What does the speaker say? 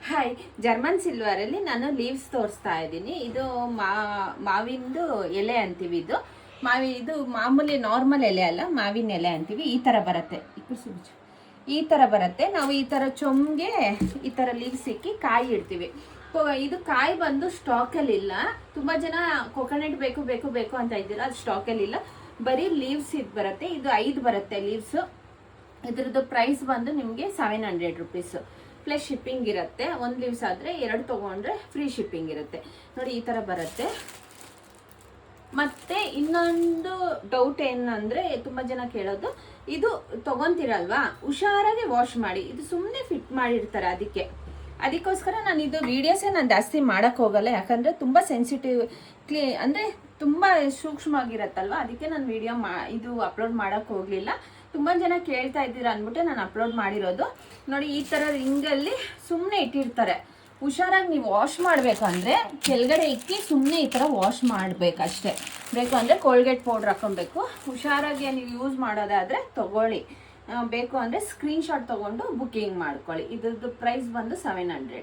Hi, German ಸಿಲ್ವರಲ್ಲಿ ನಾನು leaves ತೋರಿಸ್ತಾ ಇದ್ದೀನಿ. ಇದು ಮಾವಿಂದು ಎಲೆ ಅಂತೀವಿ. ಇದು ಮಾಮೂಲಿ ನಾರ್ಮಲ್ ಎಲೆ ಅಲ್ಲ, ಮಾವಿನ ಎಲೆ ಅಂತೀವಿ. ಈ ಥರ ಬರುತ್ತೆ, ಈ ಥರ ಬರುತ್ತೆ. ನಾವು ಈ ಥರ ಚೊಂಗೆ ಈ ಥರ ಲೀವ್ಸ್ ಸಿಕ್ಕಿ ಕಾಯಿ ಇಡ್ತೀವಿ. ಇದು ಕಾಯಿ ಬಂದು ಸ್ಟಾಕಲ್ಲಿ ಇಲ್ಲ. ತುಂಬ ಜನ ಕೊಕೊನಟ್ ಬೇಕು ಬೇಕು ಬೇಕು ಅಂತ ಇದ್ದೀರಾ, ಅದು ಸ್ಟಾಕಲ್ಲಿ ಇಲ್ಲ. ಬರೀ ಲೀವ್ಸ್ ಇದು ಬರುತ್ತೆ. ಇದು 5 ಬರುತ್ತೆ ಲೀವ್ಸು. ಇದ್ರದ್ದು ಪ್ರೈಸ್ ಬಂದು ನಿಮಗೆ 700 ರುಪೀಸು ಪ್ಲಸ್ ಶಿಪ್ಪಿಂಗ್ ಇರುತ್ತೆ. 1 ಲೀವ್ಸ್ ಆದರೆ 2 ತೊಗೊಂಡ್ರೆ ಫ್ರೀ ಶಿಪ್ಪಿಂಗ್ ಇರುತ್ತೆ. ನೋಡಿ ಈ ಥರ ಬರುತ್ತೆ. ಮತ್ತೆ ಇನ್ನೊಂದು ಡೌಟ್ ಏನಂದರೆ, ತುಂಬ ಜನ ಕೇಳೋದು, ಇದು ತೊಗೊತೀರಲ್ವಾ ಹುಷಾರಾಗಿ ವಾಶ್ ಮಾಡಿ. ಇದು ಸುಮ್ಮನೆ ಫಿಟ್ ಮಾಡಿರ್ತಾರೆ, ಅದಕ್ಕೋಸ್ಕರ ನಾನು ಇದು ವೀಡಿಯೋಸೇ ನಾನು ಜಾಸ್ತಿ ಮಾಡೋಕ್ಕೆ ಹೋಗಲ್ಲ. ಯಾಕಂದರೆ ತುಂಬ ಸೆನ್ಸಿಟಿವ್ ಅಂದರೆ ತುಂಬ ಸೂಕ್ಷ್ಮವಾಗಿರತ್ತಲ್ವ, ಅದಕ್ಕೆ ನಾನು ವಿಡಿಯೋ ಇದು ಅಪ್ಲೋಡ್ ಮಾಡೋಕ್ಕೆ ಹೋಗಲಿಲ್ಲ. ತುಂಬ ಜನ ಕೇಳ್ತಾ ಇದ್ದೀರಾ ಅಂದ್ಬಿಟ್ಟು ನಾನು ಅಪ್ಲೋಡ್ ಮಾಡಿರೋದು. ನೋಡಿ ಈ ಥರ ರಿಂಗಲ್ಲಿ ಸುಮ್ಮನೆ ಇಟ್ಟಿರ್ತಾರೆ. ಹುಷಾರಾಗಿ ನೀವು ವಾಶ್ ಮಾಡಬೇಕಂದ್ರೆ ಕೆಳಗಡೆ ಇಕ್ಕಿ ಸುಮ್ಮನೆ ಈ ಥರ ವಾಶ್ ಮಾಡಬೇಕಷ್ಟೇ. ಬೇಕು ಅಂದರೆ ಕೋಲ್ಗೇಟ್ ಪೌಡ್ರ್ ಹಾಕೊಬೇಕು. ಹುಷಾರಾಗಿ ನೀವು ಯೂಸ್ ಮಾಡೋದಾದರೆ ತೊಗೊಳ್ಳಿ. ಬೇಕು ಅಂದರೆ ಸ್ಕ್ರೀನ್ಶಾಟ್ ತೊಗೊಂಡು ಬುಕ್ಕಿಂಗ್ ಮಾಡ್ಕೊಳ್ಳಿ. ಇದ್ರದ್ದು ಪ್ರೈಸ್ ಬಂದು 700.